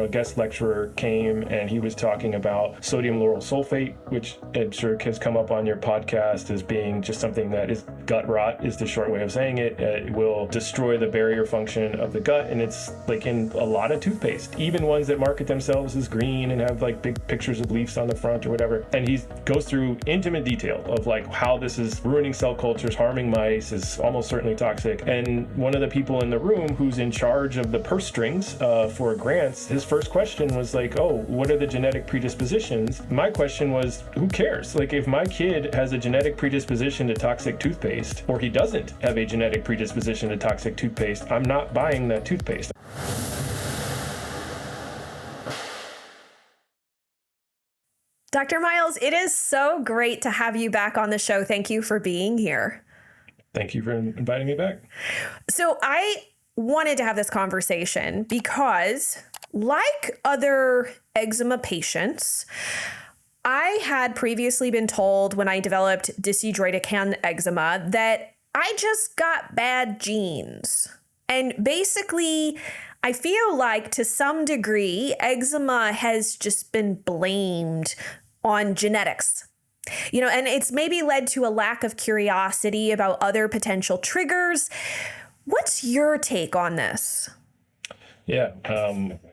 a guest lecturer came and he was talking about sodium lauryl sulfate, which I'm sure has come up on your podcast as being just something that is gut rot, is the short way of saying it. It will destroy the barrier function of the gut, and it's like in a lot of toothpaste, even ones that market themselves as green and have like big pictures of leaves on the front or whatever. And he goes through intimate detail of like how this is ruining cell cultures, harming mice, is almost certainly toxic. And one of the people in the room who's in charge of the purse strings for grants, his first question was like, oh, what are the genetic predispositions? My question was, who cares? Like, if my kid has a genetic predisposition to toxic toothpaste, or he doesn't have a genetic predisposition to toxic toothpaste, I'm not buying that toothpaste. Dr. Myles, it is so great to have you back on the show. Thank you for being here. Thank you for inviting me back. So I wanted to have this conversation because, like other eczema patients, I had previously been told when I developed dihydroidican eczema that I just got bad genes. And basically, I feel like to some degree, eczema has just been blamed on genetics. And it's maybe led to a lack of curiosity about other potential triggers. What's your take on this? Yeah,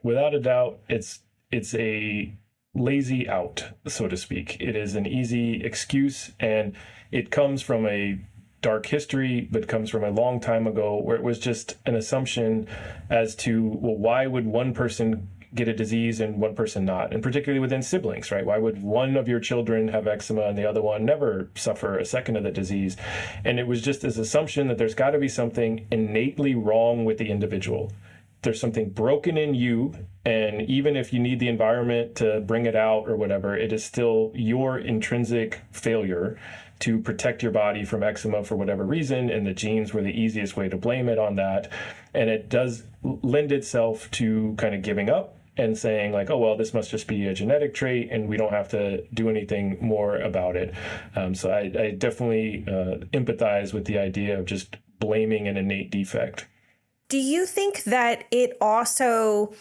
without a doubt, it's a lazy out, so to speak. It is an easy excuse, and it comes from a dark history, but comes from a long time ago where it was just an assumption as to, well, why would one person get a disease and one person not? And particularly within siblings, right? Why would one of your children have eczema and the other one never suffer a second of the disease? And it was just this assumption that there's got to be something innately wrong with the individual. There's something broken in you, and even if you need the environment to bring it out or whatever, it is still your intrinsic failure to protect your body from eczema for whatever reason, and the genes were the easiest way to blame it on that. And it does lend itself to kind of giving up and saying like, oh, well, this must just be a genetic trait and we don't have to do anything more about it. So I definitely empathize with the idea of just blaming an innate defect. Do you think that it also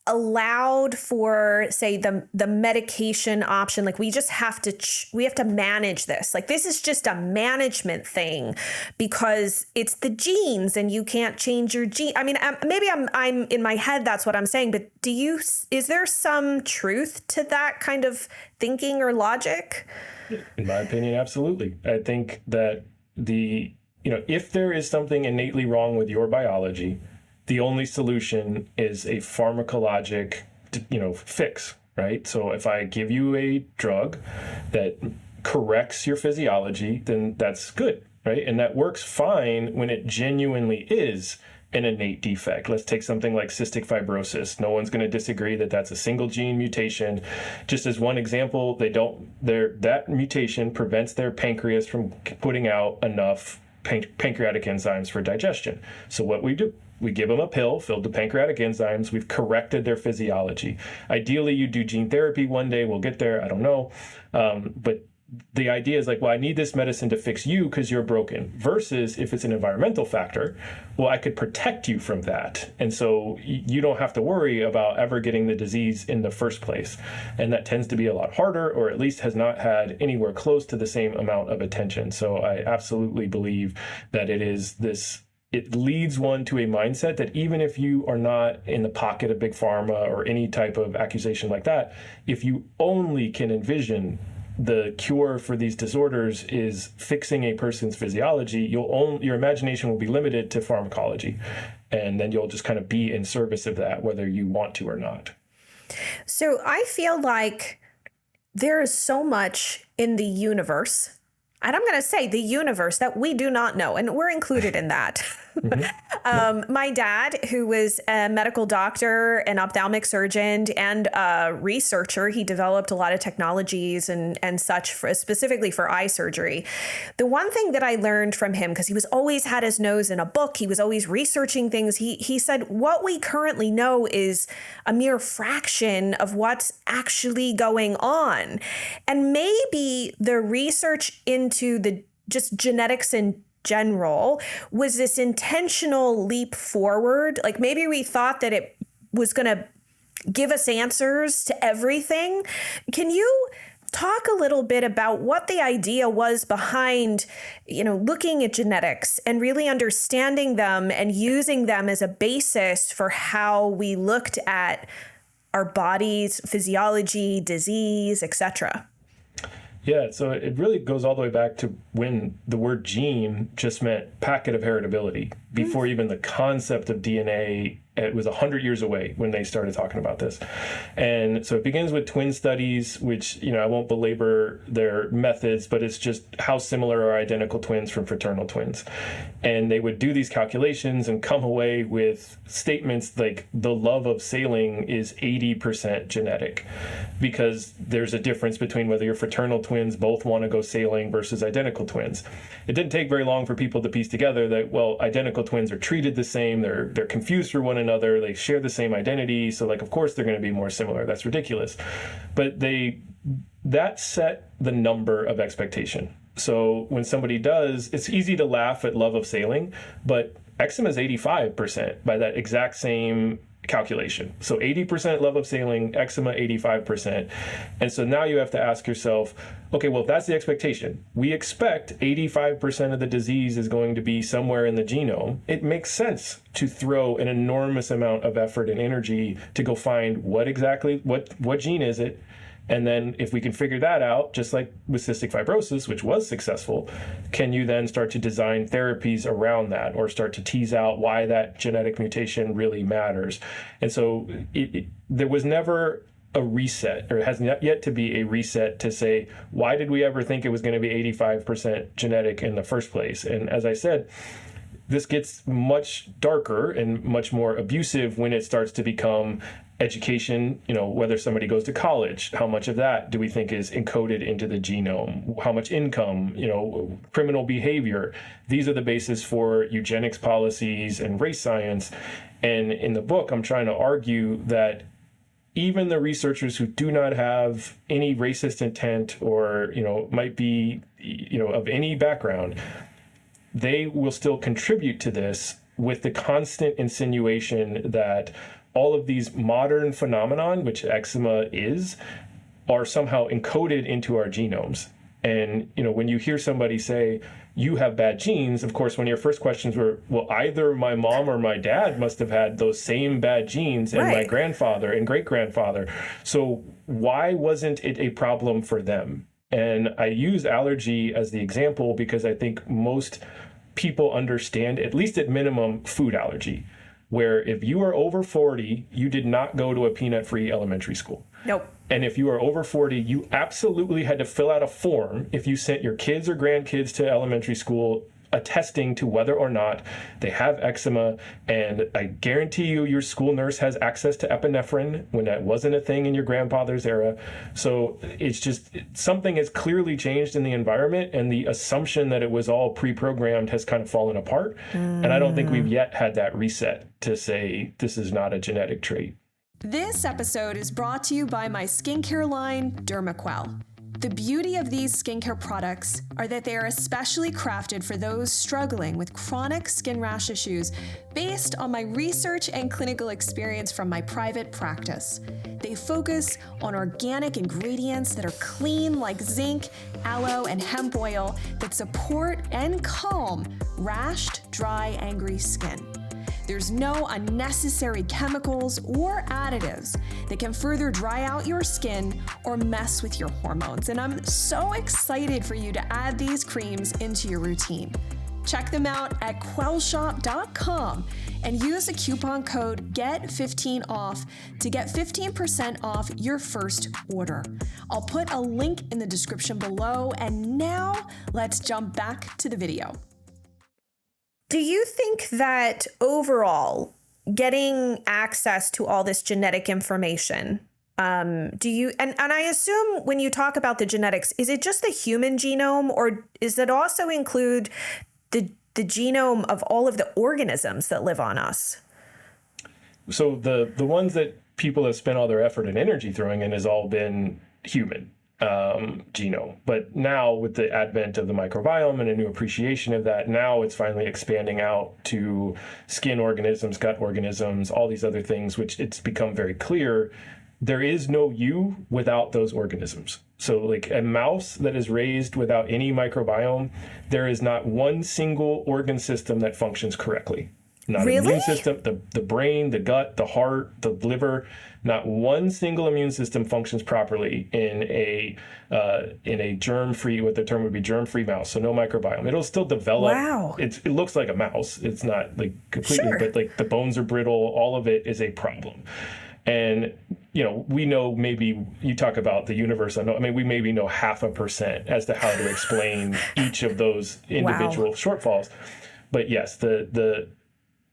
allowed for, say, the medication option? Like, we just have to manage this. Like, this is just a management thing because it's the genes and you can't change your gene. I mean, maybe I'm in my head, that's what I'm saying, but is there some truth to that kind of thinking or logic? In my opinion, absolutely. I think that if there is something innately wrong with your biology, the only solution is a pharmacologic, fix, right? So if I give you a drug that corrects your physiology, then that's good, right? And that works fine when it genuinely is an innate defect. Let's take something like cystic fibrosis. No one's going to disagree that that's a single gene mutation. Just as one example, that mutation prevents their pancreas from putting out enough pancreatic enzymes for digestion. So what we do, we give them a pill filled with pancreatic enzymes. We've corrected their physiology. Ideally, you do gene therapy one day. We'll get there. I don't know. But the idea is like, well, I need this medicine to fix you because you're broken. Versus if it's an environmental factor, well, I could protect you from that. And so you don't have to worry about ever getting the disease in the first place. And that tends to be a lot harder, or at least has not had anywhere close to the same amount of attention. So I absolutely believe that it leads one to a mindset that even if you are not in the pocket of big pharma or any type of accusation like that, if you only can envision the cure for these disorders is fixing a person's physiology, your imagination will be limited to pharmacology. And then you'll just kind of be in service of that, whether you want to or not. So I feel like there is so much in the universe, and I'm going to say the universe, that we do not know, and we're included in that. Mm-hmm. My dad, who was a medical doctor, an ophthalmic surgeon, and a researcher, he developed a lot of technologies and such specifically for eye surgery. The one thing that I learned from him, because he was always had his nose in a book, he was always researching things. He said, what we currently know is a mere fraction of what's actually going on. And maybe the research into the just genetics in general was this intentional leap forward. Like maybe we thought that it was going to give us answers to everything. Can you talk a little bit about what the idea was behind, looking at genetics and really understanding them and using them as a basis for how we looked at our bodies, physiology, disease, etc.? Yeah, so it really goes all the way back to when the word gene just meant packet of heritability. Before even the concept of DNA, it was 100 years away when they started talking about this. And so it begins with twin studies, which, I won't belabor their methods, but it's just how similar are identical twins from fraternal twins. And they would do these calculations and come away with statements like the love of sailing is 80% genetic, because there's a difference between whether your fraternal twins both want to go sailing versus identical twins. It didn't take very long for people to piece together that, well, identical twins are treated the same, they're confused for one another, they share the same identity, so of course they're going to be more similar. That's ridiculous. But that set the number of expectation. So when somebody does, it's easy to laugh at love of sailing, but eczema is 85% by that exact same calculation. So 80% love of sailing, eczema 85%. And so now you have to ask yourself, okay, well, if that's the expectation, we expect 85% of the disease is going to be somewhere in the genome. It makes sense to throw an enormous amount of effort and energy to go find what gene is it. And then if we can figure that out, just like with cystic fibrosis, which was successful, can you then start to design therapies around that or start to tease out why that genetic mutation really matters? And so there was never a reset, or has yet to be a reset to say, why did we ever think it was going to be 85% genetic in the first place? And as I said, this gets much darker and much more abusive when it starts to become education, whether somebody goes to college, how much of that do we think is encoded into the genome? How much income, criminal behavior? These are the basis for eugenics policies and race science. And in the book, I'm trying to argue that even the researchers who do not have any racist intent or, might be, of any background, they will still contribute to this with the constant insinuation that all of these modern phenomenon, which eczema is, are somehow encoded into our genomes. And, when you hear somebody say, you have bad genes, of course, one of your first questions were, well, either my mom or my dad must have had those same bad genes, and my grandfather and great-grandfather. So why wasn't it a problem for them? And I use allergy as the example because I think most people understand, at least at minimum, food allergy, where if you are over 40, you did not go to a peanut-free elementary school. Nope. And if you are over 40, you absolutely had to fill out a form if you sent your kids or grandkids to elementary school attesting to whether or not they have eczema. And I guarantee you, your school nurse has access to epinephrine when that wasn't a thing in your grandfather's era. So it's just something has clearly changed in the environment, and the assumption that it was all pre-programmed has kind of fallen apart. And I don't think we've yet had that reset to say this is not a genetic trait. This episode is brought to you by my skincare line, Dermaquell. The beauty of these skincare products are that they are especially crafted for those struggling with chronic skin rash issues based on my research and clinical experience from my private practice. They focus on organic ingredients that are clean like zinc, aloe, and hemp oil that support and calm rashed, dry, angry skin. There's no unnecessary chemicals or additives that can further dry out your skin or mess with your hormones. And I'm so excited for you to add these creams into your routine. Check them out at quellshop.com and use the coupon code GET15OFF to get 15% off your first order. I'll put a link in the description below, and now let's jump back to the video. Do you think that overall, getting access to all this genetic information, and I assume when you talk about the genetics, is it just the human genome, or does it also include the genome of all of the organisms that live on us? So the ones that people have spent all their effort and energy throwing in has all been human. genome. But now with the advent of the microbiome and a new appreciation of that, now it's finally expanding out to skin organisms, gut organisms, all these other things, which it's become very clear there is no you without those organisms. So like a mouse that is raised without any microbiome, there is not one single organ system that functions correctly. Not an immune system, the brain, the gut, the heart, the liver, not one single immune system functions properly in a germ-free, what the term would be germ-free mouse, so no microbiome. It'll still develop. Wow. It looks like a mouse. It's not like completely, but like the bones are brittle. All of it is a problem. And, you know, we know maybe you talk about the universe. I mean, we maybe know 0.5% as to how to explain each of those individual shortfalls. But yes,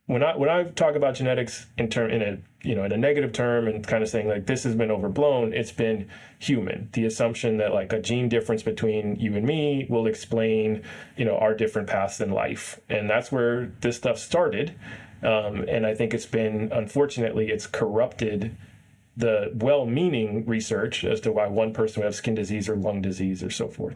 when I talk about genetics in a negative term and kind of saying like this has been overblown, it's been human. The assumption that like a gene difference between you and me will explain, our different paths in life. And that's where this stuff started. And I think unfortunately, it's corrupted the well-meaning research as to why one person would have skin disease or lung disease or so forth.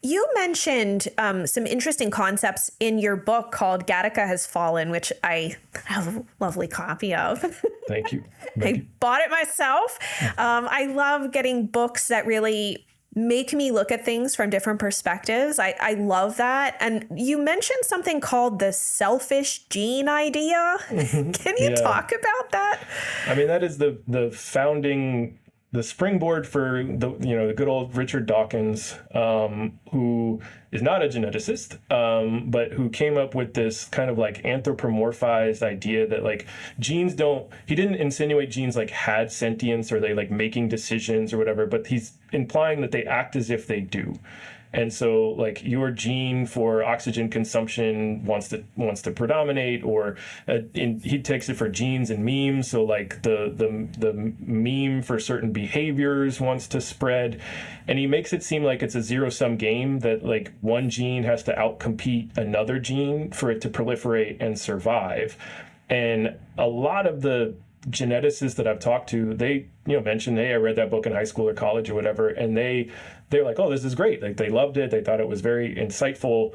You mentioned some interesting concepts in your book called Gattaca Has Fallen, which I have a lovely copy of. Thank you. I bought it myself. I love getting books that really make me look at things from different perspectives. I love that. And you mentioned something called the selfish gene idea. Can you talk about that? I mean, that is the founding, the springboard for the good old Richard Dawkins, who is not a geneticist, but who came up with this kind of like anthropomorphized idea that like genes he didn't insinuate genes like had sentience or they like making decisions or whatever, but he's implying that they act as if they do. And so like your gene for oxygen consumption wants to predominate, or he takes it for genes and memes. So like the meme for certain behaviors wants to spread, and he makes it seem like it's a zero-sum game that like one gene has to outcompete another gene for it to proliferate and survive. And a lot of the geneticists that I've talked to, they mentioned, hey, I read that book in high school or college or whatever, and they're like, oh, this is great. Like they loved it. They thought it was very insightful.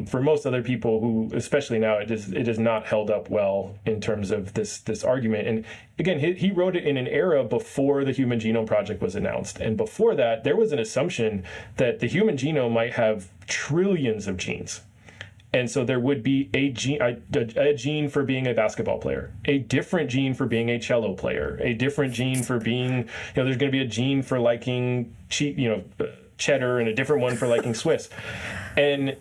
For most other people who, especially now, it is not held up well in terms of this argument. And again, he wrote it in an era before the Human Genome Project was announced. And before that, there was an assumption that the human genome might have trillions of genes. And so there would be a gene for being a basketball player, a different gene for being a cello player, a different gene for being, there's going to be a gene for liking cheddar and a different one for liking Swiss. And,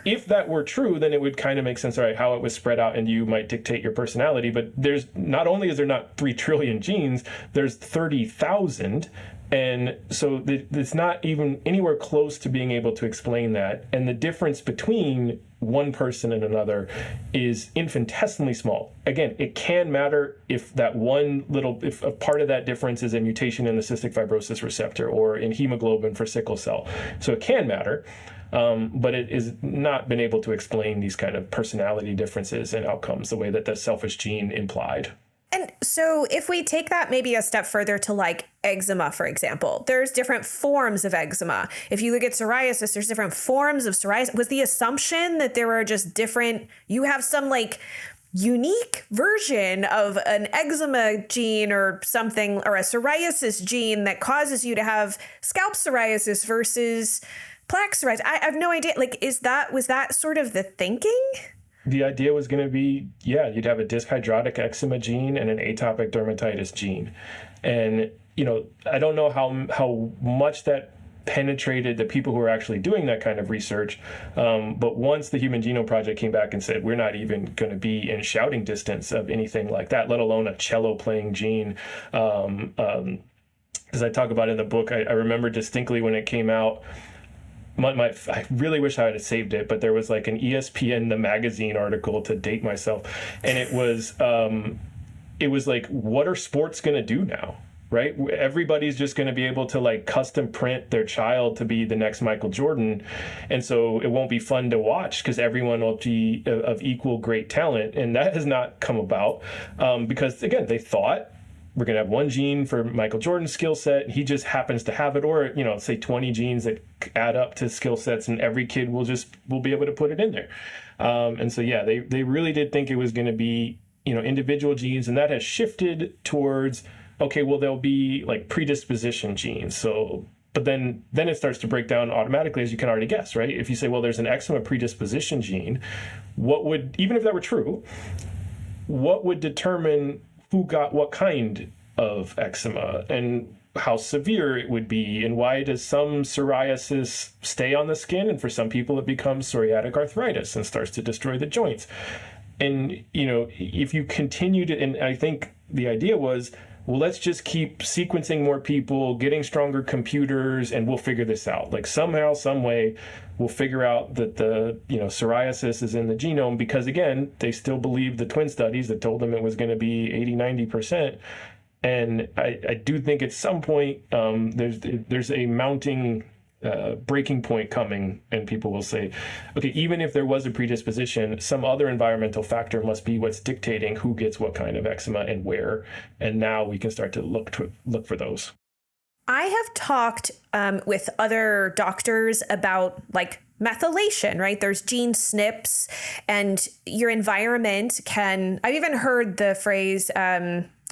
if that were true, then it would kind of make sense, all right, how it was spread out and you might dictate your personality. But there's not only is there not 3 trillion genes, there's 30,000. And so it's not even anywhere close to being able to explain that. And the difference between one person and another is infinitesimally small. Again, it can matter if if a part of that difference is a mutation in the cystic fibrosis receptor or in hemoglobin for sickle cell. So it can matter, but it has not been able to explain these kind of personality differences and outcomes the way that the selfish gene implied. And so if we take that maybe a step further to like eczema, for example, there's different forms of eczema. If you look at psoriasis, there's different forms of psoriasis. Was the assumption that there were just you have some like unique version of an eczema gene or something, or a psoriasis gene that causes you to have scalp psoriasis versus plaque psoriasis? I have no idea. Like, was that sort of the thinking? The idea was going to be, you'd have a dyshydrotic eczema gene and an atopic dermatitis gene. And, I don't know how much that penetrated the people who are actually doing that kind of research. But once the Human Genome Project came back and said, we're not even going to be in shouting distance of anything like that, let alone a cello playing gene. As I talk about in the book, I remember distinctly when it came out, I really wish I had saved it, but there was like an ESPN, the magazine article to date myself. And it was like, what are sports going to do now? Right? Everybody's just going to be able to like custom print their child to be the next Michael Jordan. And so it won't be fun to watch because everyone will be of equal great talent. And that has not come about because, again, they thought we're going to have one gene for Michael Jordan's skill set. He just happens to have it, or, say 20 genes that add up to skill sets, and every kid will be able to put it in there. And so, yeah, they really did think it was going to be, individual genes, and that has shifted towards, okay, well, there'll be like predisposition genes. So, but then it starts to break down automatically, as you can already guess, right? If you say, well, there's an eczema predisposition gene, even if that were true, what would determine who got what kind of eczema and how severe it would be, and why does some psoriasis stay on the skin, and for some people it becomes psoriatic arthritis and starts to destroy the joints? And, if you continue to, and I think the idea was, well, let's just keep sequencing more people, getting stronger computers, and we'll figure this out. Like somehow, some way, we'll figure out that the, psoriasis is in the genome, because again, they still believe the twin studies that told them it was going to be 80-90%. And I do think at some point there's a mounting breaking point coming, and people will say, okay, even if there was a predisposition, some other environmental factor must be what's dictating who gets what kind of eczema and where. And now we can start to look for those. I have talked with other doctors about like methylation, right? There's gene SNPs, and your environment can, I've even heard the phrase,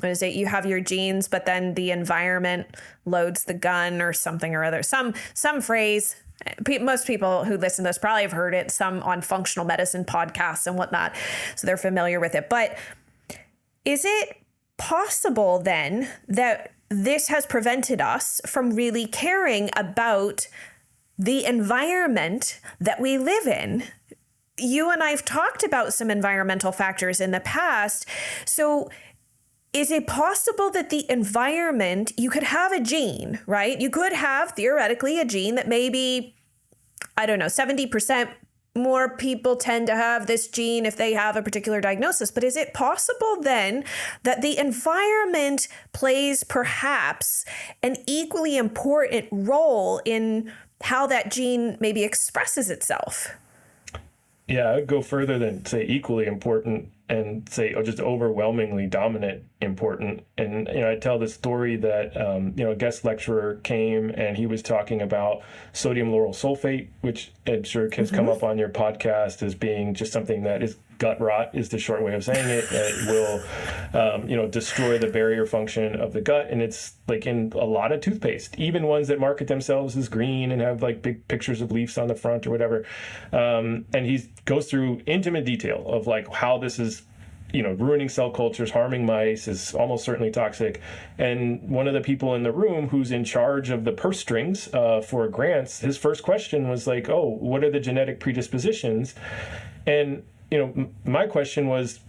what is it? You have your genes, but then the environment loads the gun or something or other. Some phrase. Most people who listen to this probably have heard it, some on functional medicine podcasts and whatnot, so they're familiar with it. But is it possible then that this has prevented us from really caring about the environment that we live in? You and I've talked about some environmental factors in the past. So is it possible that the environment, you could have a gene, right? You could have theoretically a gene that maybe, 70% more people tend to have this gene if they have a particular diagnosis. But is it possible then that the environment plays perhaps an equally important role in how that gene maybe expresses itself? Yeah, I'd go further than say equally important and say just overwhelmingly dominant important. And, I tell this story that, a guest lecturer came and he was talking about sodium lauryl sulfate, which I'm sure has come up on your podcast as being just something that is gut rot, is the short way of saying it. It will, destroy the barrier function of the gut. And it's like in a lot of toothpaste, even ones that market themselves as green and have like big pictures of leaves on the front or whatever. And he goes through intimate detail of like how this is, ruining cell cultures, harming mice, is almost certainly toxic. And one of the people in the room who's in charge of the purse strings for grants, his first question was like, oh, what are the genetic predispositions? And, my question was,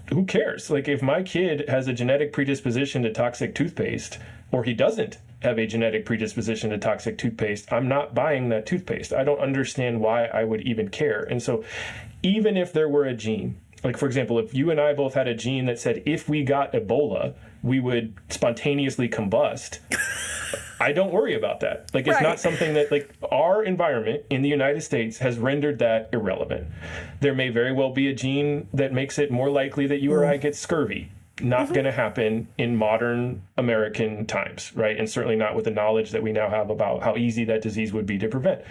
who cares? Like, if my kid has a genetic predisposition to toxic toothpaste, or he doesn't have a genetic predisposition to toxic toothpaste, I'm not buying that toothpaste. I don't understand why I would even care. And so even if there were a gene, like, for example, if you and I both had a gene that said if we got Ebola, we would spontaneously combust, I don't worry about that. Like, it's not something that, like, our environment in the United States has rendered that irrelevant. There may very well be a gene that makes it more likely that you or I get scurvy. Not going to happen in modern American times, right? And certainly not with the knowledge that we now have about how easy that disease would be to prevent.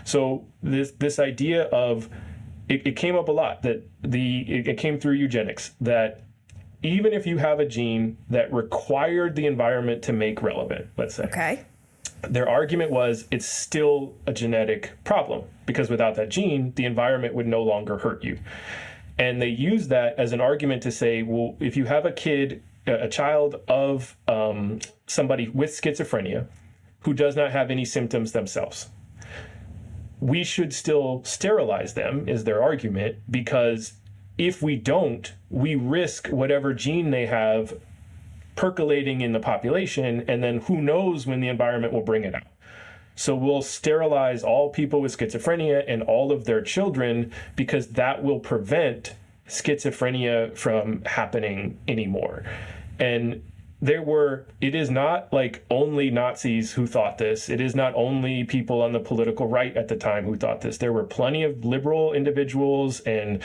So this idea of, it came up a lot, that it came through eugenics, that even if you have a gene that required the environment to make relevant, let's say, their argument was it's still a genetic problem, because without that gene, the environment would no longer hurt you. And they use that as an argument to say, well, if you have a child of somebody with schizophrenia who does not have any symptoms themselves, we should still sterilize them, is their argument, because if we don't, we risk whatever gene they have percolating in the population, and then who knows when the environment will bring it out. So we'll sterilize all people with schizophrenia and all of their children, because that will prevent schizophrenia from happening anymore. And it is not like only Nazis who thought this. It is not only people on the political right at the time who thought this. There were plenty of liberal individuals and,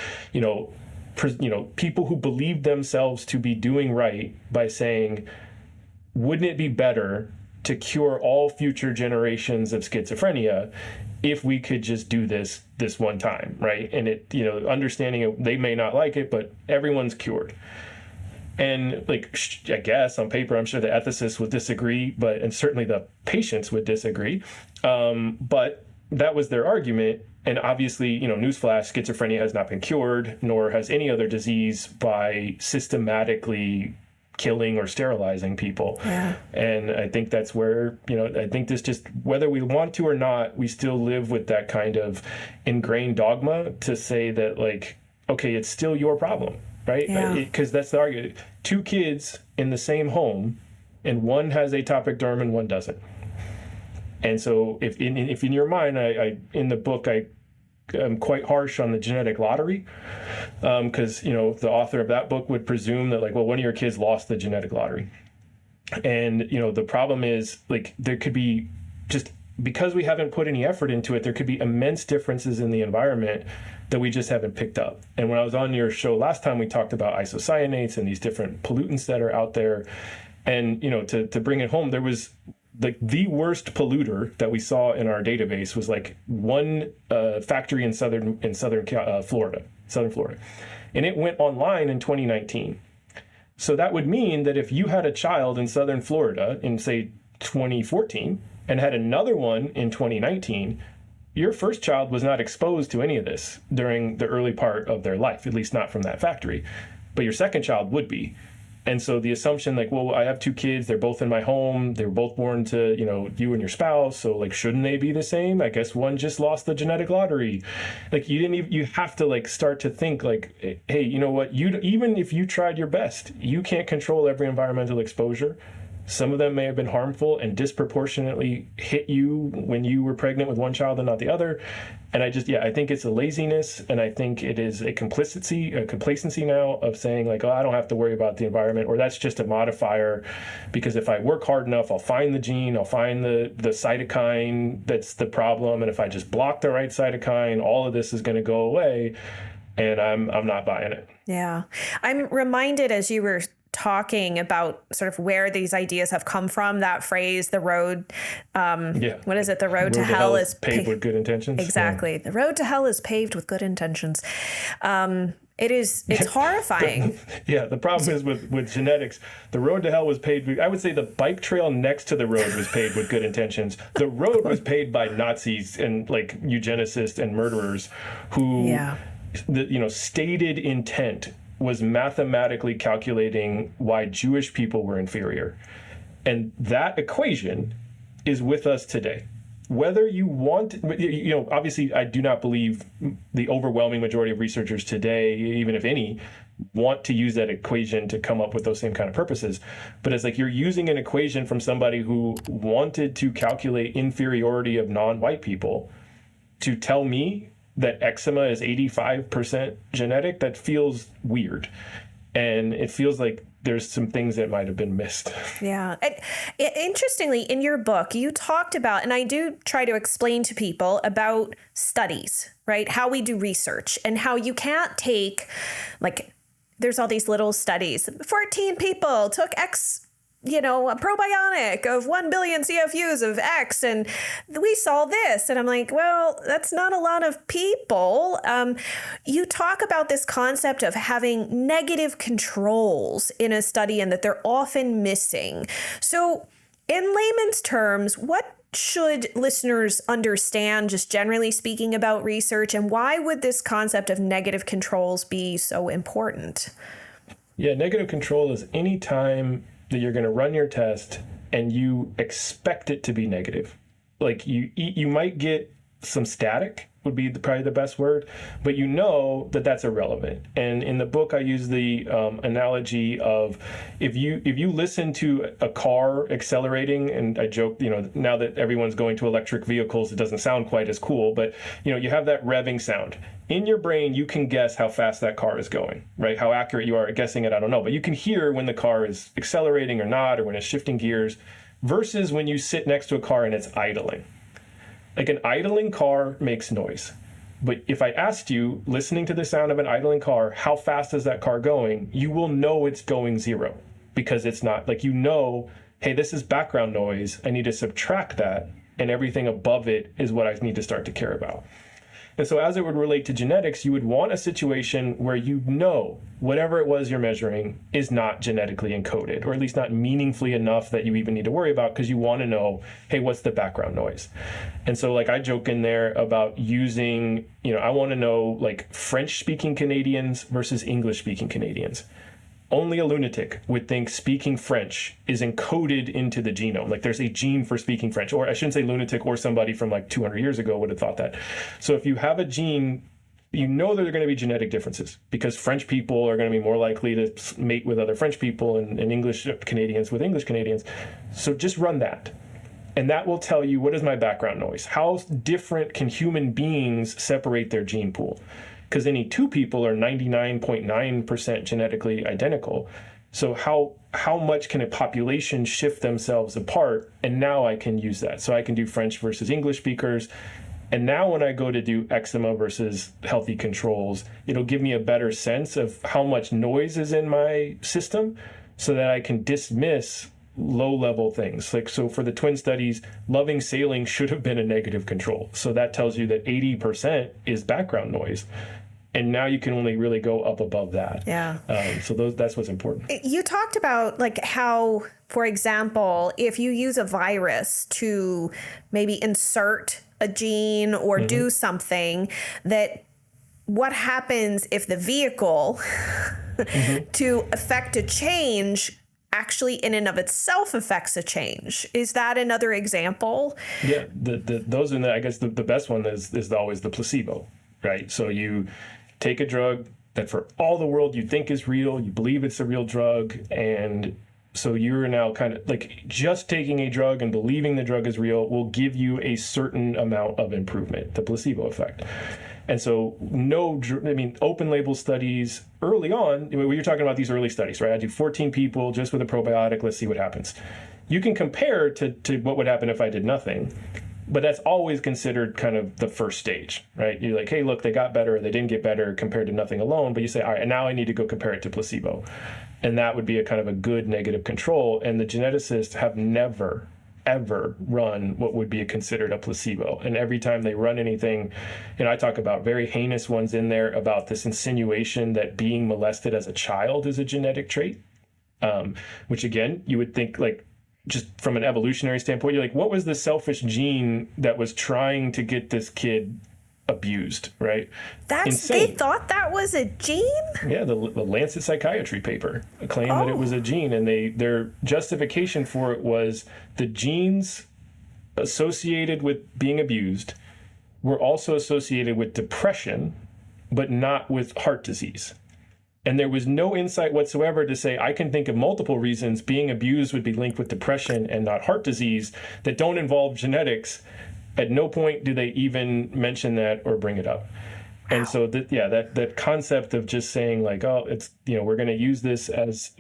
people who believed themselves to be doing right by saying, wouldn't it be better to cure all future generations of schizophrenia if we could just do this one time, right? And it, understanding it, they may not like it, but everyone's cured. And like, I guess on paper, I'm sure the ethicists would disagree, and certainly the patients would disagree. But that was their argument. And obviously, newsflash, schizophrenia has not been cured, nor has any other disease by systematically killing or sterilizing people. Yeah. And I think that's where, I think this just, whether we want to or not, we still live with that kind of ingrained dogma to say that, like, okay, it's still your problem, right? Because that's the argument. 2 kids in the same home, and one has atopic derm and one doesn't. And so if in your mind, I in the book, I'm quite harsh on the genetic lottery, because the author of that book would presume that, like, well, one of your kids lost the genetic lottery. And the problem is, like, there could be, just because we haven't put any effort into it, there could be immense differences in the environment that we just haven't picked up. And when I was on your show last time, we talked about isocyanates and these different pollutants that are out there. And to bring it home, there was the worst polluter that we saw in our database was like one factory in southern Florida, and it went online in 2019. So that would mean that if you had a child in southern Florida in, say, 2014 and had another one in 2019, your first child was not exposed to any of this during the early part of their life, at least not from that factory, but your second child would be. And so the assumption, like, well, I have 2 kids, they're both in my home, they were both born to, you and your spouse, so, like, shouldn't they be the same? I guess one just lost the genetic lottery. Like, you have to, like, start to think, like, hey, you know what, even if you tried your best, you can't control every environmental exposure. Some of them may have been harmful and disproportionately hit you when you were pregnant with one child and not the other. And I think it's a laziness, and I think it is a complacency now of saying, like, oh, I don't have to worry about the environment, or that's just a modifier, because if I work hard enough, I'll find the gene, I'll find the cytokine that's the problem, and if I just block the right cytokine, all of this is going to go away, and I'm not buying it. Yeah. I'm reminded, as you were talking about sort of where these ideas have come from, that phrase, the road, what is it? The road to hell is paved with good intentions. Exactly. Yeah. The road to hell is paved with good intentions. It's horrifying. The problem is with genetics, the road to hell was paved, I would say the bike trail next to the road was paved with good intentions. The road was paved by Nazis and, like, eugenicists and murderers who, the stated intent was mathematically calculating why Jewish people were inferior. And that equation is with us today. Whether you want, obviously I do not believe the overwhelming majority of researchers today, even if any, want to use that equation to come up with those same kind of purposes. But it's like you're using an equation from somebody who wanted to calculate inferiority of non-white people to tell me that eczema is 85% genetic. That feels weird. And it feels like there's some things that might have been missed. Yeah. Interestingly, in your book, you talked about, and I do try to explain to people about studies, right? How we do research, and how you can't take, like, there's all these little studies. 14 people took X, a probiotic of 1 billion CFUs of X, and we saw this. And I'm like, well, that's not a lot of people. You talk about this concept of having negative controls in a study, and that they're often missing. So in layman's terms, what should listeners understand, just generally speaking, about research, and why would this concept of negative controls be so important? Yeah, negative control is any time that you're going to run your test and you expect it to be negative. Like you might get some static, would be probably the best word, but that that's irrelevant. And in the book, I use the analogy of if you listen to a car accelerating, and I joke, now that everyone's going to electric vehicles, it doesn't sound quite as cool, but you have that revving sound. In your brain, you can guess how fast that car is going, right? How accurate you are at guessing it, I don't know, but you can hear when the car is accelerating or not, or when it's shifting gears, versus when you sit next to a car and it's idling. Like, an idling car makes noise. But if I asked you, listening to the sound of an idling car, how fast is that car going? You will know it's going 0, because it's not, like, hey, this is background noise. I need to subtract that, and everything above it is what I need to start to care about. And so as it would relate to genetics, you would want a situation where you know whatever it was you're measuring is not genetically encoded, or at least not meaningfully enough that you even need to worry about, because you want to know, hey, what's the background noise? And so like I joke in there about using, I want to know like French-speaking Canadians versus English-speaking Canadians. Only a lunatic would think speaking French is encoded into the genome. Like there's a gene for speaking French, or I shouldn't say lunatic, or somebody from like 200 years ago would have thought that. So if you have a gene, you know there are going to be genetic differences, because French people are going to be more likely to mate with other French people, and English Canadians with English Canadians. So just run that. And that will tell you, what is my background noise? How different can human beings separate their gene pool? Because any two people are 99.9% genetically identical. So how much can a population shift themselves apart? And now I can use that. So I can do French versus English speakers. And now when I go to do eczema versus healthy controls, it'll give me a better sense of how much noise is in my system, so that I can dismiss low-level things. Like, so for the twin studies, loving sailing should have been a negative control. So that tells you that 80% is background noise. And now you can only really go up above that. Yeah. So that's what's important. You talked about like how, for example, if you use a virus to maybe insert a gene or do something, that what happens if the vehicle to affect a change actually in and of itself affects a change? Is that another example? Yeah, those are I guess the best one is always the placebo, right? So you take a drug that for all the world you think is real, you believe it's a real drug, and so you're now kind of like, just taking a drug and believing the drug is real will give you a certain amount of improvement, the placebo effect. And so open label studies early on, you're talking about these early studies, right? I do 14 people just with a probiotic, let's see what happens. You can compare to what would happen if I did nothing, but that's always considered kind of the first stage, right? You're like, hey, look, they got better, or they didn't get better compared to nothing alone, but you say, all right, and now I need to go compare it to placebo. And that would be a kind of a good negative control. And the geneticists have never, ever run what would be considered a placebo. And every time they run anything, I talk about very heinous ones in there about this insinuation that being molested as a child is a genetic trait, which again, you would think, like, just from an evolutionary standpoint, you're like, what was the selfish gene that was trying to get this kid abused, right? They thought that was a gene? Yeah, the Lancet Psychiatry paper claimed that it was a gene, and their justification for it was the genes associated with being abused were also associated with depression, but not with heart disease. And there was no insight whatsoever to say, I can think of multiple reasons being abused would be linked with depression and not heart disease that don't involve genetics. At no point do they even mention that or bring it up. And so that concept of just saying like, oh, it's, we're going to use this as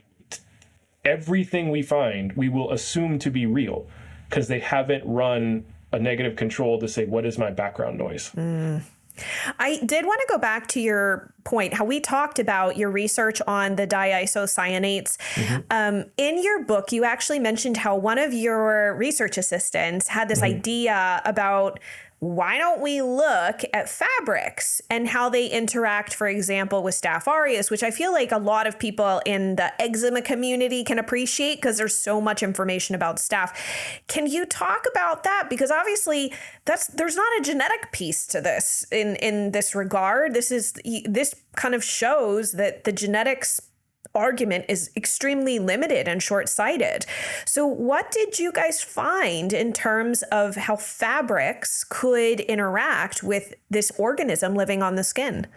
everything we find, we will assume to be real, because they haven't run a negative control to say, what is my background noise? I did want to go back to your point, how we talked about your research on the diisocyanates. In your book, you actually mentioned how one of your research assistants had this idea about, why don't we look at fabrics and how they interact, for example, with Staph aureus, which I feel like a lot of people in the eczema community can appreciate because there's so much information about staph. Can you talk about that? Because obviously there's not a genetic piece to this in this regard. This kind of shows that the genetics argument is extremely limited and short-sighted. So what did you guys find in terms of how fabrics could interact with this organism living on the skin?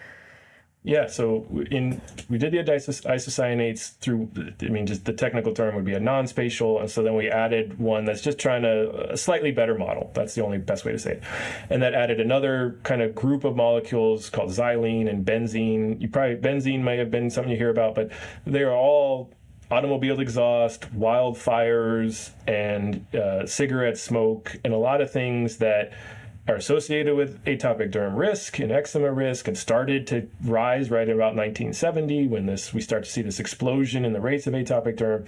Yeah, so we did the isocyanates through, just the technical term would be a non-spatial, and so then we added one that's just trying a slightly better model. That's the only best way to say it. And that added another kind of group of molecules called xylene and benzene. Benzene might have been something you hear about, but they are all automobile exhaust, wildfires, and cigarette smoke, and a lot of things that are associated with atopic derm risk and eczema risk, and started to rise right about 1970 when we start to see this explosion in the rates of atopic derm.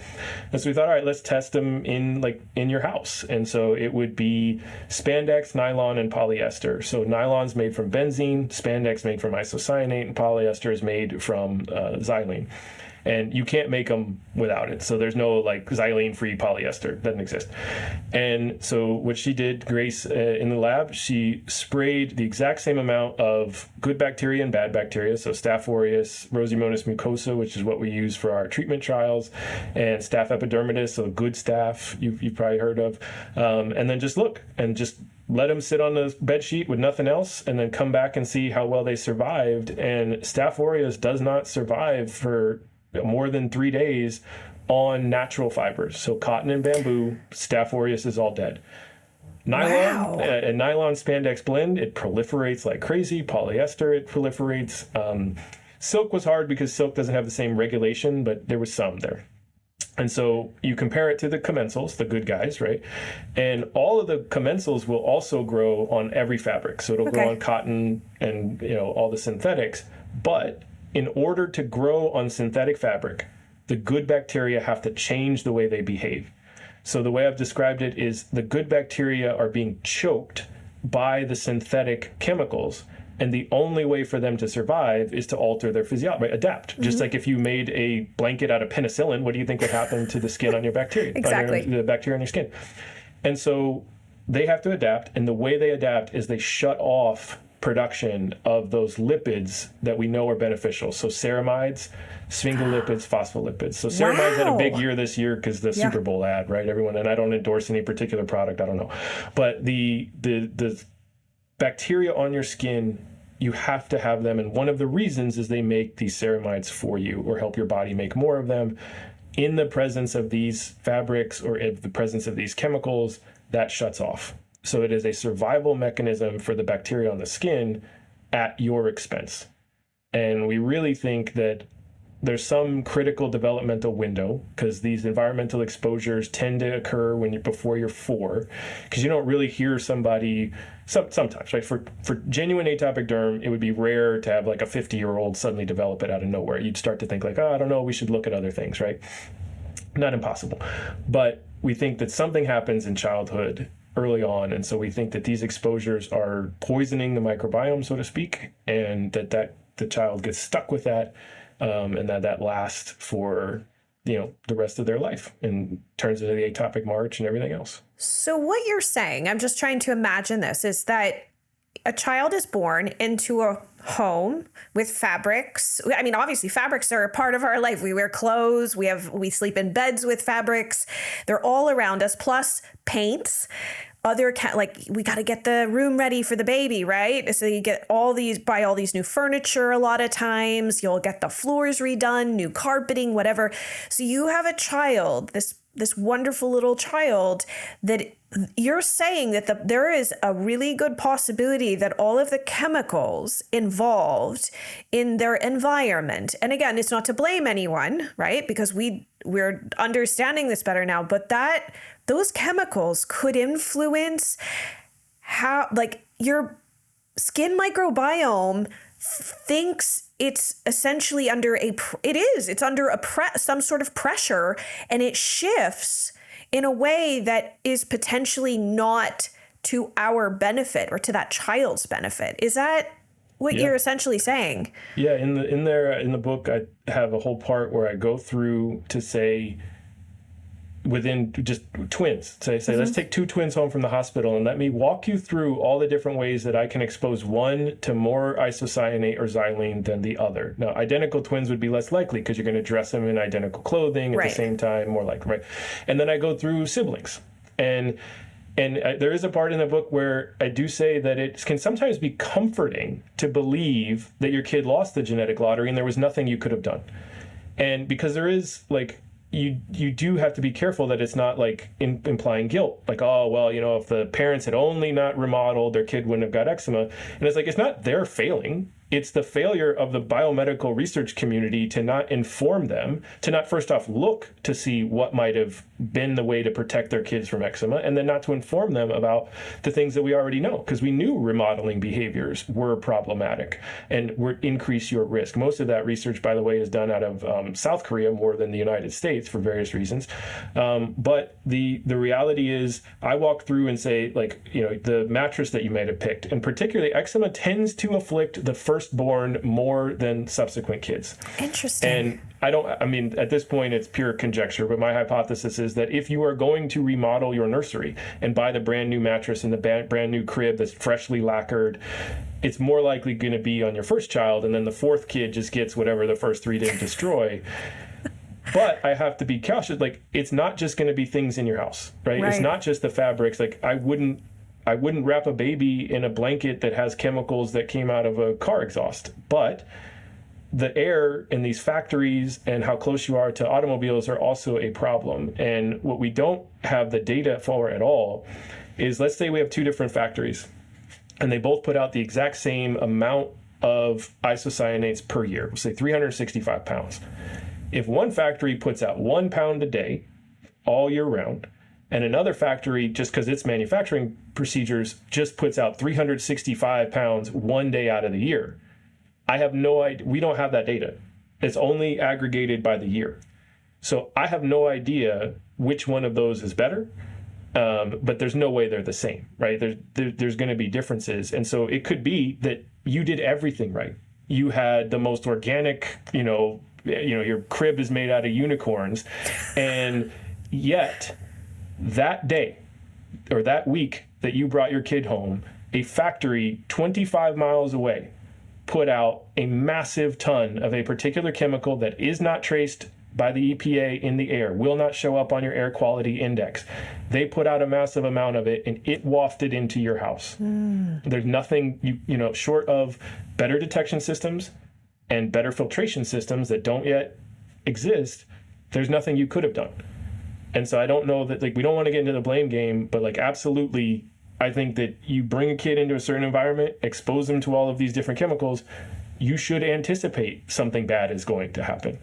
And so we thought, all right, let's test them in your house. And so it would be spandex, nylon, and polyester. So nylon's made from benzene, spandex made from isocyanate, and polyester is made from xylene. And you can't make them without it. So there's no xylene-free polyester. Doesn't exist. And so what she did, Grace, in the lab, she sprayed the exact same amount of good bacteria and bad bacteria. So Staph aureus, Rosemonas mucosa, which is what we use for our treatment trials, and Staph epidermidis, so good staph you've probably heard of. And then just look and just let them sit on the bed sheet with nothing else, and then come back and see how well they survived. And Staph aureus does not survive for more than 3 days on natural fibers. So cotton and bamboo, Staph aureus is all dead. Nylon, a nylon spandex blend, it proliferates like crazy. Polyester, it proliferates. Silk was hard because silk doesn't have the same regulation, but there was some there. And so you compare it to the commensals, the good guys, right? And all of the commensals will also grow on every fabric. So it'll grow on cotton and all the synthetics. But in order to grow on synthetic fabric, the good bacteria have to change the way they behave. So the way I've described it is the good bacteria are being choked by the synthetic chemicals, and the only way for them to survive is to alter their physiology, right? Adapt. Mm-hmm. Just like if you made a blanket out of penicillin, what do you think would happen to the skin on your bacteria? Exactly. The bacteria on your skin. And so they have to adapt, and the way they adapt is they shut off production of those lipids that we know are beneficial. So ceramides, sphingolipids, phospholipids. So ceramides had a big year this year because the Super Bowl ad, right? Everyone, and I don't endorse any particular product, I don't know. But the bacteria on your skin, you have to have them. And one of the reasons is they make these ceramides for you or help your body make more of them. In the presence of these fabrics or in the presence of these chemicals, that shuts off. So it is a survival mechanism for the bacteria on the skin at your expense. And we really think that there's some critical developmental window because these environmental exposures tend to occur before you're 4, because you don't really hear somebody sometimes, right? For genuine atopic derm, it would be rare to have like a 50-year-old suddenly develop it out of nowhere. You'd start to think like, I don't know, we should look at other things, right? Not impossible. But we think that something happens in childhood early on, and so we think that these exposures are poisoning the microbiome, so to speak, and that the child gets stuck with that, and that lasts for the rest of their life and turns into the atopic march and everything else. So what you're saying, I'm just trying to imagine this, is that a child is born into a home with fabrics. I mean, obviously fabrics are a part of our life. We wear clothes, we sleep in beds with fabrics. They're all around us, plus paints. We got to get the room ready for the baby, right? So you buy all these new furniture a lot of times. You'll get the floors redone, new carpeting, whatever. So you have a child, this wonderful little child, that you're saying that there is a really good possibility that all of the chemicals involved in their environment, and again, it's not to blame anyone, right? Because we're understanding this better now, but that those chemicals could influence how, your skin microbiome thinks it's essentially under some sort of pressure, and it shifts in a way that is potentially not to our benefit or to that child's benefit. Is that what you're essentially saying? Yeah, in the book, I have a whole part where I go through to say, within just twins, say let's take 2 twins home from the hospital and let me walk you through all the different ways that I can expose one to more isocyanate or xylene than the other. Now, identical twins would be less likely because you're going to dress them in identical clothing at the same time, more likely, right? And then I go through siblings, and there is a part in the book where I do say that it can sometimes be comforting to believe that your kid lost the genetic lottery and there was nothing you could have done. And because there is you do have to be careful that it's not implying guilt. If the parents had only not remodeled, their kid wouldn't have got eczema. And it's it's not their failing. It's the failure of the biomedical research community to not inform them, to not first off look to see what might have been the way to protect their kids from eczema, and then not to inform them about the things that we already know, because we knew remodeling behaviors were problematic and would increase your risk. Most of that research, by the way, is done out of South Korea more than the United States for various reasons. But the reality is, I walk through and say, like, you know, the mattress that you might have picked, and particularly eczema tends to afflict the firstborn more than subsequent kids. Interesting. And I mean, at this point, it's pure conjecture, but my hypothesis is that if you are going to remodel your nursery and buy the brand new mattress and the brand new crib that's freshly lacquered, it's more likely going to be on your first child, and then the fourth kid just gets whatever the first three didn't destroy. But I have to be cautious. Like, it's not just going to be things in your house, right? It's not just the fabrics. Like, I wouldn't wrap a baby in a blanket that has chemicals that came out of a car exhaust. But the air in these factories and how close you are to automobiles are also a problem. And what we don't have the data for at all is, let's say we have two different factories and they both put out the exact same amount of isocyanates per year, we'll say 365 pounds. If one factory puts out 1 pound a day all year round, and another factory, just because its manufacturing procedures, just puts out 365 pounds 1 day out of the year, I have no idea. We don't have that data. It's only aggregated by the year. So I have no idea which one of those is better, but there's no way they're the same, right? There's going to be differences. And so it could be that you did everything right. You had the most organic, your crib is made out of unicorns, and yet that day or that week that you brought your kid home, a factory 25 miles away put out a massive ton of a particular chemical that is not traced by the EPA in the air, will not show up on your air quality index. They put out a massive amount of it, and it wafted into your house. There's nothing, short of better detection systems and better filtration systems that don't yet exist, there's nothing you could have done. And so I don't know that, we don't want to get into the blame game, but absolutely, I think that you bring a kid into a certain environment, expose them to all of these different chemicals, you should anticipate something bad is going to happen.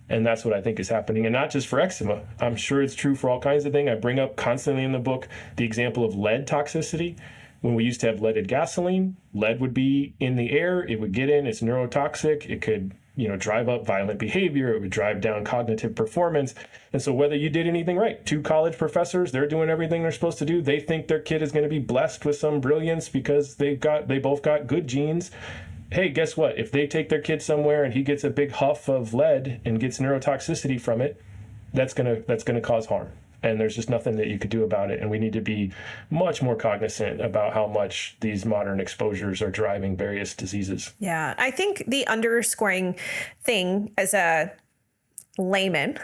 And that's what I think is happening. And not just for eczema. I'm sure it's true for all kinds of things. I bring up constantly in the book the example of lead toxicity. When we used to have leaded gasoline, lead would be in the air, it would get in, it's neurotoxic, it could drive up violent behavior, it would drive down cognitive performance. And so whether you did anything right, 2 college professors, they're doing everything they're supposed to do. They think their kid is going to be blessed with some brilliance because they both got good genes. Hey, guess what? If they take their kid somewhere and he gets a big huff of lead and gets neurotoxicity from it, that's gonna cause harm. And there's just nothing that you could do about it. And we need to be much more cognizant about how much these modern exposures are driving various diseases. Yeah, I think the underscoring thing as a layman,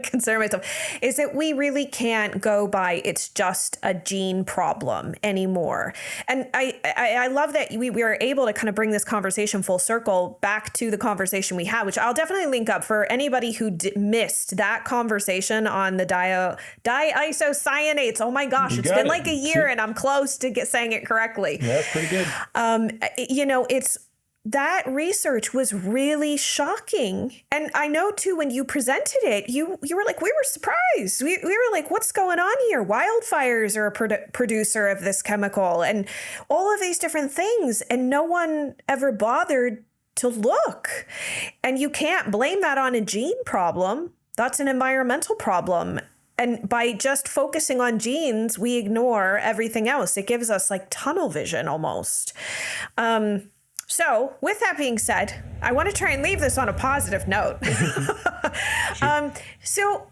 concern myself, is that we really can't go by it's just a gene problem anymore. And I love that we were able to kind of bring this conversation full circle back to the conversation we had, which I'll definitely link up for anybody who missed that conversation on the diisocyanates. Oh my gosh, it's been like a year and I'm close to saying it correctly. Yeah, that's pretty good. That research was really shocking. And I know, too, when you presented it, you were like, we were surprised. We were like, what's going on here? Wildfires are a producer of this chemical and all of these different things. And no one ever bothered to look. And you can't blame that on a gene problem. That's an environmental problem. And by just focusing on genes, we ignore everything else. It gives us tunnel vision almost. So with that being said, I want to try and leave this on a positive note. So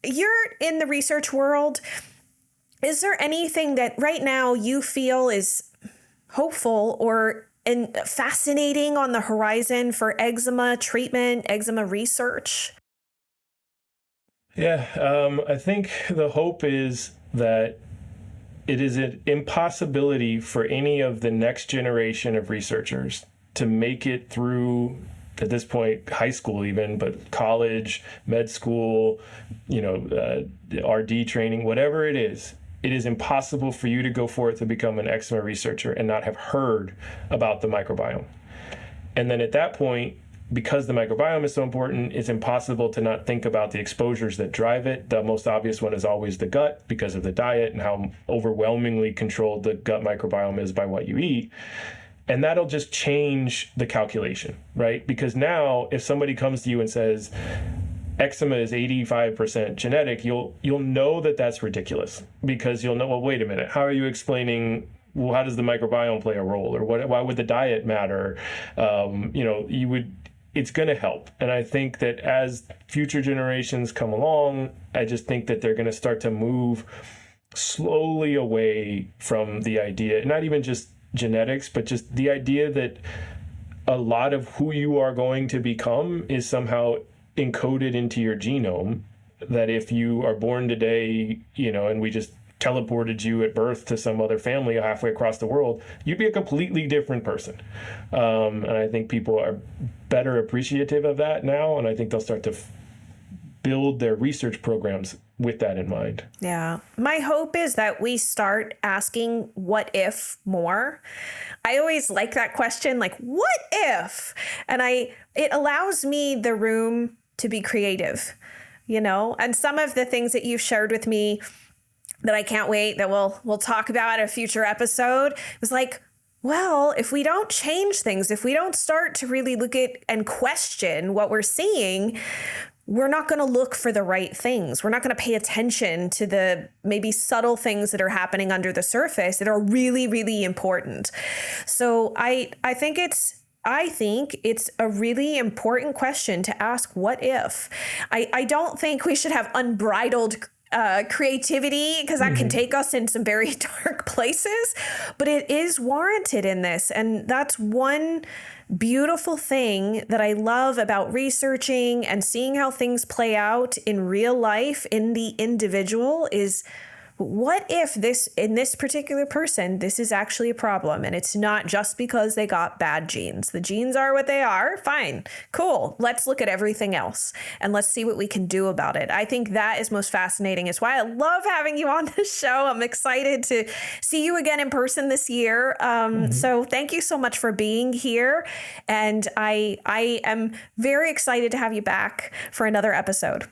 you're in the research world. Is there anything that right now you feel is hopeful or fascinating on the horizon for eczema treatment, eczema research? Yeah, I think the hope is that it is an impossibility for any of the next generation of researchers to make it through, at this point, high school even, but college, med school, RD training, whatever it is impossible for you to go forth and become an eczema researcher and not have heard about the microbiome. And then at that point, because the microbiome is so important, it's impossible to not think about the exposures that drive it. The most obvious one is always the gut because of the diet and how overwhelmingly controlled the gut microbiome is by what you eat. And that'll just change the calculation, right? Because now if somebody comes to you and says, eczema is 85% genetic, you'll know that that's ridiculous, because you'll know, well, wait a minute, how are you explaining, well, how does the microbiome play a role, or why would the diet matter? It's going to help. And I think that as future generations come along, I just think that they're going to start to move slowly away from the idea, not even just genetics, but just the idea that a lot of who you are going to become is somehow encoded into your genome, that if you are born today, and we just teleported you at birth to some other family halfway across the world, you'd be a completely different person. And I think people are better appreciative of that now, and I think they'll start to build their research programs with that in mind. Yeah. My hope is that we start asking what if more. I always like that question, like, what if? And it allows me the room to be creative, and some of the things that you've shared with me that I can't wait that we'll talk about in a future episode was like, well, if we don't change things, if we don't start to really look at and question what we're seeing, we're not going to look for the right things. We're not going to pay attention to the maybe subtle things that are happening under the surface that are really, really important. So I think it's a really important question to ask, what if? I don't think we should have unbridled creativity, because that can take us in some very dark places, but it is warranted in this. And that's one beautiful thing that I love about researching and seeing how things play out in real life in the individual is, what if in this particular person, this is actually a problem, and it's not just because they got bad genes. The genes are what they are. Fine. Cool. Let's look at everything else and let's see what we can do about it. I think that is most fascinating. It's why I love having you on the show. I'm excited to see you again in person this year. So thank you so much for being here. And I am very excited to have you back for another episode.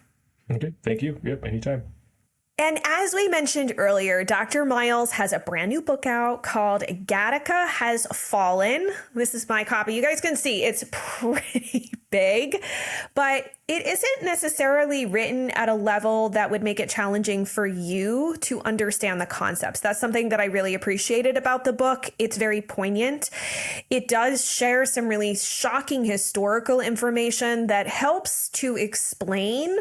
Okay. Thank you. Yep. Anytime. And as we mentioned earlier, Dr. Myles has a brand new book out called Gattaca Has Fallen. This is my copy. You guys can see it's pretty big, but it isn't necessarily written at a level that would make it challenging for you to understand the concepts. That's something that I really appreciated about the book. It's very poignant. It does share some really shocking historical information that helps to explain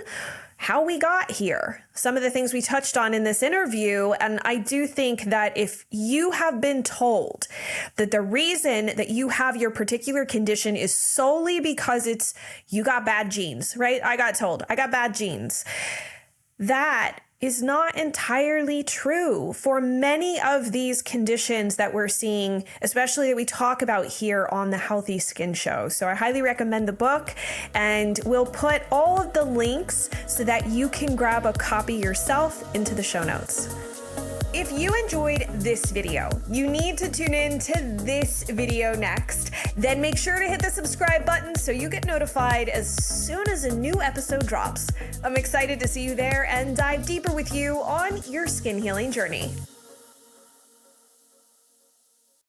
how we got here, some of the things we touched on in this interview. And I do think that if you have been told that the reason that you have your particular condition is solely because you got bad genes, right? I got told I got bad genes. That is not entirely true for many of these conditions that we're seeing, especially that we talk about here on the Healthy Skin Show. So I highly recommend the book, and we'll put all of the links so that you can grab a copy yourself into the show notes. If you enjoyed this video, you need to tune in to this video next. Then make sure to hit the subscribe button so you get notified as soon as a new episode drops. I'm excited to see you there and dive deeper with you on your skin healing journey.